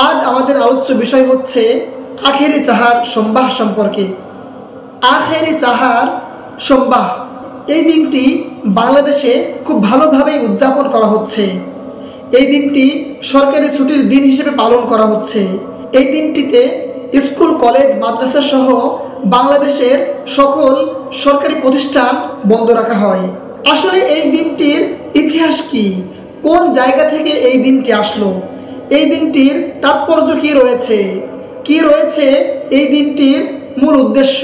আজ আমাদের আলোচ্য বিষয় হচ্ছে আখেরি চাহার সম্বাহ সম্পর্কে। আখেরি চাহার সম্বাহ এই দিনটি বাংলাদেশে খুব ভালোভাবেই উদযাপন করা হচ্ছে। এই দিনটি সরকারি ছুটির দিন হিসেবে পালন করা হচ্ছে। এই দিনটিতে স্কুল, কলেজ, মাদ্রাসা সহ বাংলাদেশের সকল সরকারি প্রতিষ্ঠান বন্ধ রাখা হয়। আসলে এই দিনটির ইতিহাস কি? কোন জায়গা থেকে এই দিনটি আসলো? এই দিনটির তাৎপর্য কি রয়েছে এই দিনটির মূল উদ্দেশ্য?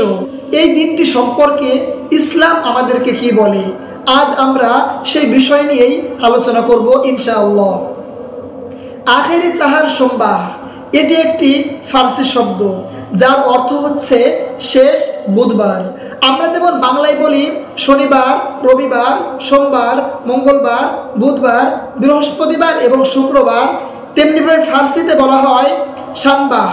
এই দিনটি সম্পর্কে ইসলাম আমাদেরকে কি বলে? আজ আমরা সেই বিষয় নিয়েই আলোচনা করব ইনশাআল্লাহ। আখেরি চাহার সম্বাহ এটি একটি ফার্সি শব্দ, যার অর্থ হচ্ছে শেষ বুধবার। আমরা যেমন বাংলায় বলি শনিবার, রবিবার, সোমবার, মঙ্গলবার, বুধবার, বৃহস্পতিবার এবং শুক্রবার, তেমনিভাবে ফার্সিতে বলা হয় শানবাহ,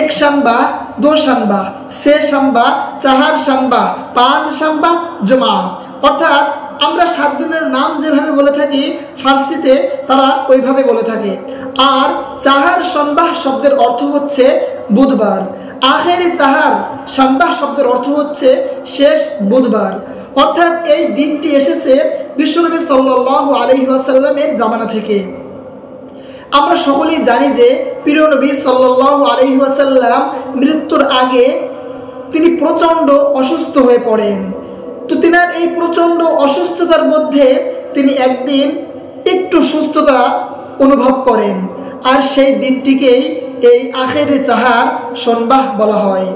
এক শানবাহ, দো শানবাহ, সে শানবাহ, চাহার শানবাহ, পাঁচ শানবাহ, জুমা। অর্থাৎ আমরা 7 দিনের নাম যেভাবে বলে থাকি, ফার্সিতে তারা ওইভাবে বলে থাকে। আর চাহার সম্বাহ শব্দের অর্থ হচ্ছে বুধবার। আখেরি চাহার সম্বাহ শব্দের অর্থ হচ্ছে শেষ বুধবার। অর্থাৎ এই দিনটি এসেছে বিশ্বনবী সাল্লাল্লাহু আলাইহি ওয়াসাল্লামের জামানা থেকে। আমরা সকলেই জানি যে প্রিয় নবী সাল্লাল্লাহু আলাইহি ওয়াসাল্লাম মৃত্যুর আগে তিনি প্রচণ্ড অসুস্থ হয়ে পড়েন। তো তিনার এই প্রচণ্ড অসুস্থতার মধ্যে তিনি একদিন একটু সুস্থতা অনুভব করেন, আর সেই দিনটিকেই এই আখেরি চাহার সম্বাহ বলা হয়।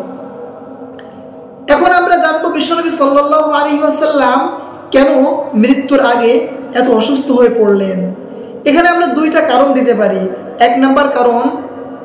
এখন আমরা জানবো বিশ্বনবী সাল্লাল্লাহু আলাইহি ওয়াসাল্লাম কেন মৃত্যুর আগে এত অসুস্থ হয়ে পড়লেন। এখানে আমরা 2টা কারণ দিতে পারি। 1 নম্বর কারণ,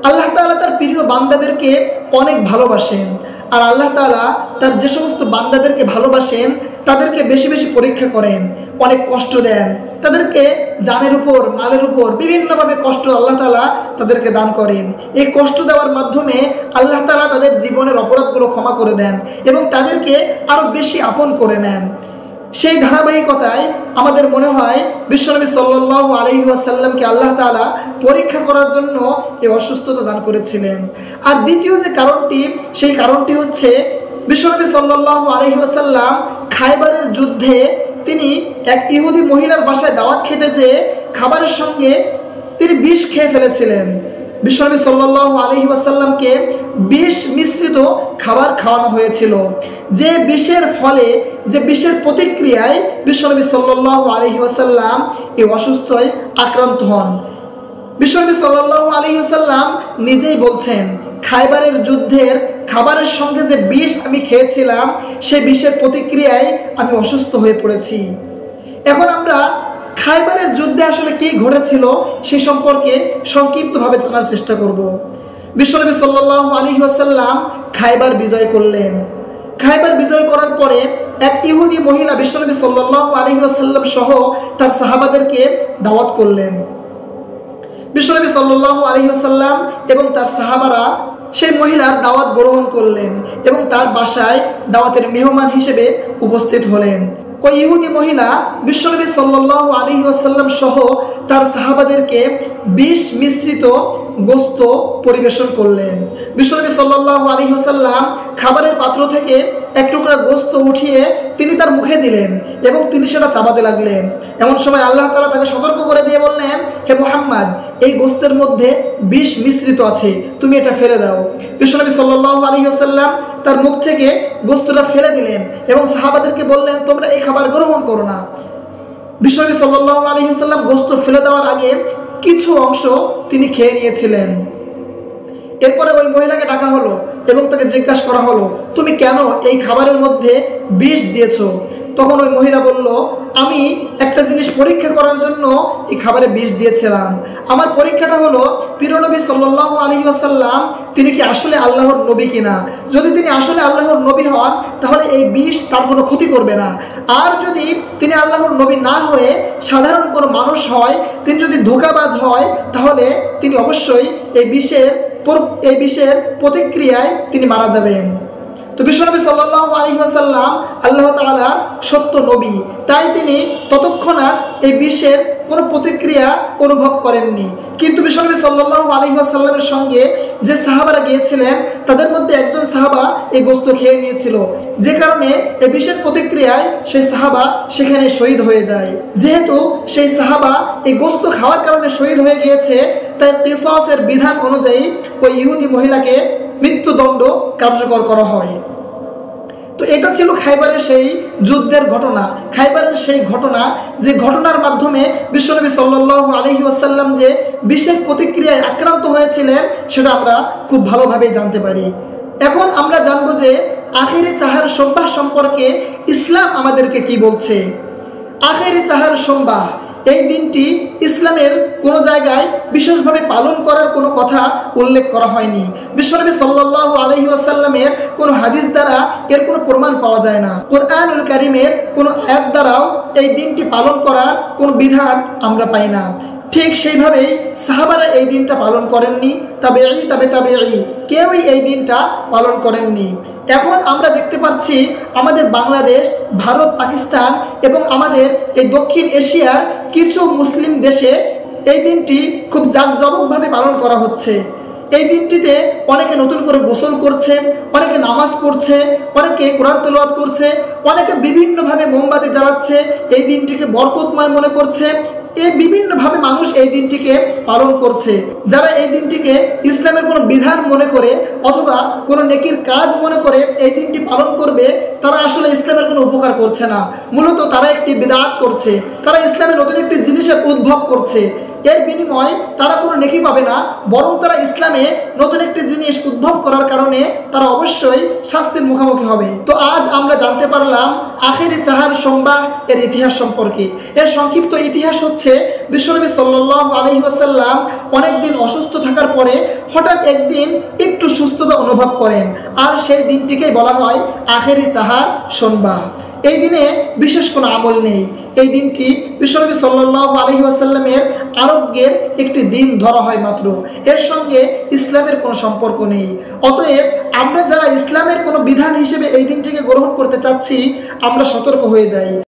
আল্লাহ তাআলা তার প্রিয় বান্দাদেরকে অনেক ভালোবাসেন, আর আল্লাহ তাআলা তার যে সমস্ত বান্দাদেরকে ভালোবাসেন তাদেরকে বেশি বেশি পরীক্ষা করেন, অনেক কষ্ট দেন, তাদেরকে জানের উপর, মালের উপর বিভিন্নভাবে কষ্ট আল্লাহ তাআলা তাদেরকে দান করেন। এই কষ্ট দেওয়ার মাধ্যমে আল্লাহ তাআলা তাদের জীবনের অপরাধগুলো ক্ষমা করে দেন এবং তাদেরকে আরো বেশি আপন করে নেন। সেই ধারাবাহিকতায় আমাদের মনে হয় বিশ্বনবী সাল্লাল্লাহু আলাইহি ওয়াসাল্লামকে আল্লাহ তাআলা পরীক্ষা করার জন্য এই অসুস্থতা দান করেছিলেন। আর দ্বিতীয় যে কারণটি, সেই কারণটি হচ্ছে বিশ্বনবী সাল্লাল্লাহু আলাইহি ওয়াসাল্লাম খায়বারের যুদ্ধে তিনি এক ইহুদি মহিলার বাসায় দাওয়াত খেতে যেয়ে খাবারের সঙ্গে তিনি বিষ খেয়ে ফেলেছিলেন। বিশ্বনবী সাল্লাল্লাহু আলাইহি ওয়াসাল্লামকে বিষ মিশ্রিত খাবার খাওয়ানো হয়েছিল। যে বিষের ফলে, যে বিষের প্রতিক্রিয়ায় বিশ্বনবী সাল্লাল্লাহু আলাইহি ওয়াসাল্লাম এই অসুস্থতায় আক্রান্ত হন। বিশ্বনবী সাল্লাল্লাহু আলাইহি ওয়াসাল্লাম নিজেই বলছেন, খায়বারের যুদ্ধের খাবারের সঙ্গে যে বিষ আমি খেয়েছিলাম, সেই বিষের প্রতিক্রিয়ায় আমি অসুস্থ হয়ে পড়েছি। এখন আমরা খায়বারের যুদ্ধে আসলে কি ঘটেছিল সে সম্পর্কে সংক্ষিপ্তভাবে জানার চেষ্টা করব। বিশ্বনবী সাল্লাল্লাহু আলাইহি ওয়াসাল্লাম খায়বার বিজয় করলেন। খায়বার বিজয় করার পরে এক ইহুদি মহিলা বিশ্বনবী সাল্লাল্লাহু আলাইহি ওয়াসাল্লাম সহ তার সাহাবাদেরকে দাওয়াত করলেন। বিশ্বনবী সাল্লাল্লাহু আলাইহি ওয়াসাল্লাম এবং তার সাহাবারা সেই মহিলার দাওয়াত গ্রহণ করলেন এবং তার বাসায় দাওয়াতের মেহমান হিসেবে উপস্থিত হলেন। ওই ইহুদি মহিলা বিশ্বনবী সাল্লাল্লাহু আলাইহি ওয়াসাল্লাম সহ তার সাহাবাদেরকে বিষ মিশ্রিত গোশত পরিবেশন করলেন। বিশ্বনবী সাল্লাল্লাহু আলাইহি ওয়াসাল্লাম খাবারের পাত্র থেকে এক টুকরা গোশত উঠিয়ে তিনি তার মুখে দিলেন এবং তিনি সেটা চাবাতে লাগলেন। এমন সময় আল্লাহ তাআলা তাকে সতর্ক করে দিয়ে বললেন, হে মুহাম্মদ, এই গোশতের মধ্যে বিষ মিশ্রিত আছে, তুমি এটা ফেলে দাও। বিশ্বনবী সাল্লাল্লাহু আলাইহি ওয়াসাল্লাম তার মুখ থেকে গোশতটা ফেলে দিলেন এবং সাহাবাদেরকে বললেন, তোমরা এই খাবার গ্রহণ করো না। বিশ্বনবী সাল্লাল্লাহু আলাইহি ওয়াসাল্লাম গোশত ফেলে দেওয়ার আগে কিছু অংশ তিনি খেয়ে নিয়েছিলেন। এরপরে ওই মহিলাকে ডাকা হলো এবং তাকে জিজ্ঞাসা করা হলো, তুমি কেন এই খাবারের মধ্যে বিষ দিয়েছো? তখন ওই মহিলা বলল, আমি একটা জিনিস পরীক্ষা করার জন্য এই খাবারে বিষ দিয়েছিলাম। আমার পরীক্ষাটা হলো প্রিয় নবী সাল্লাল্লাহু আলাইহি ওয়াসাল্লাম তিনি কি আসলে আল্লাহর নবী কিনা। যদি তিনি আসলে আল্লাহর নবী হন তাহলে এই বিষ তার কোনো ক্ষতি করবে না। আর যদি তিনি আল্লাহর নবী না হয়ে সাধারণ কোনো মানুষ হয়, তিনি যদি ধোঁকাবাজ হয়, তাহলে তিনি অবশ্যই এই বিষের প্রতিক্রিয়ায় তিনি মারা যাবেন। তো বিশ্বনবী সাল্লাল্লাহু আলাইহি ওয়াসাল্লাম আল্লাহ তাআলার সত্য নবী, তাই তিনি ততক্ষণাৎ এই বিষের কোনো প্রতিক্রিয়া অনুভব করেননি। কিন্তু বিশ্বনবী সাল্লাল্লাহু আলাইহি ওয়াসাল্লামের সঙ্গে যে সাহাবারা গিয়েছিলেন তাদের মধ্যে একজন সাহাবা এই গোশত খেয়ে নিয়েছিল, যে কারণে এই বিশেষ প্রতিক্রিয়ায় সেই সাহাবা সেখানে শহীদ হয়ে যায়। যেহেতু সেই সাহাবা এই গোশত খাওয়ার কারণে শহীদ হয়ে গিয়েছে, তাই কিসাসের বিধান অনুযায়ী ওই ইহুদি মহিলাকে মৃত্যুদণ্ড কার্যকর করা হয়। তো এটা ছিল খাইবারের সেই যুদ্ধের ঘটনা, খাইবারের সেই ঘটনা, যে ঘটনার মাধ্যমে বিশ্বনবী সাল্লাল্লাহু আলাইহি ওয়াসাল্লাম যে বিশেষ প্রতিক্রিয়ায় আক্রান্ত হয়েছিলেন সেটা আমরা খুব ভালোভাবে জানতে পারি। এখন আমরা জানবো যে আখেরি চাহার সোমবার সম্পর্কে ইসলাম আমাদেরকে কি বলছে। আখেরি চাহার সোমবার এই দিনটি ইসলামের কোনো জায়গায় বিশেষভাবে পালন করার কোনো কথা উল্লেখ করা হয়নি। বিশ্বনবী সাল্লাল্লাহু আলাইহি ওয়াসাল্লামের কোনো হাদিস দ্বারা এর কোনো প্রমাণ পাওয়া যায় না। কুরআনুল কারীমের কোনো আয়াত দ্বারাও এই দিনটি পালন করার কোনো বিধান আমরা পাই না। ঠিক সেইভাবেই সাহাবারা এই দিনটা পালন করেননি, তাবেঈ কেউই এই দিনটা পালন করেননি। এখন আমরা দেখতে পাচ্ছি আমাদের বাংলাদেশ, ভারত, পাকিস্তান এবং আমাদের এই দক্ষিণ এশিয়ার কিছু মুসলিম দেশে এই দিনটি খুব জাঁকজমকভাবে পালন করা হচ্ছে। এই দিনটিতে অনেকে নতুন করে গোসল করছে, অনেকে নামাজ পড়ছে, অনেকে কোরআন তেলাওয়াত করছে, অনেকে বিভিন্নভাবে মোমবাতি জ্বালাচ্ছে, এই দিনটিকে বরকতময় মনে করছে। এই বিভিন্নভাবে মানুষ এই দিনটিকে পালন করছে। যারা এই দিনটিকে ইসলামের কোনো বিধান মনে করে অথবা কোনো নেকির কাজ মনে করে এই দিনটি পালন করবে, তারা আসলে ইসলামের কোনো উপকার করছে না। মূলত তারা একটি বিদআত করছে, তারা ইসলামের নতুন একটি জিনিসের উদ্ভব করছে। এর বিনিময়ে তারা কোনো নেকি পাবে না, বরং তারা ইসলামে নতুন একটি জিনিস উদ্ভব করার কারণে তারা অবশ্যই শাস্তির মুখোমুখি হবে। তো আজ আমরা জানতে পারলাম আখেরি চাহার সোমবার এর ইতিহাস সম্পর্কে। এর সংক্ষিপ্ত ইতিহাস হচ্ছে, বিশ্বনবী সাল্লাল্লাহু আলাইহি ওয়াসাল্লাম অনেকদিন অসুস্থ থাকার পরে হঠাৎ একদিন একটু সুস্থতা অনুভব করেন, আর সেই দিনটিকেই বলা হয় আখেরি চাহার সোমবার। এই দিনে বিশেষ কোনো আমল নেই। এই দিনটি বিশ্বনবী সাল্লাল্লাহু আলাইহি ওয়াসাল্লামের আরোগ্যের একটি দিন ধরা হয় মাত্র, এর সঙ্গে ইসলামের কোনো সম্পর্ক নেই। অতএব আমরা যারা ইসলামের কোনো বিধান হিসেবে এই দিনটিকে গ্রহণ করতে চাচ্ছি, আমরা সতর্ক হয়ে যাই।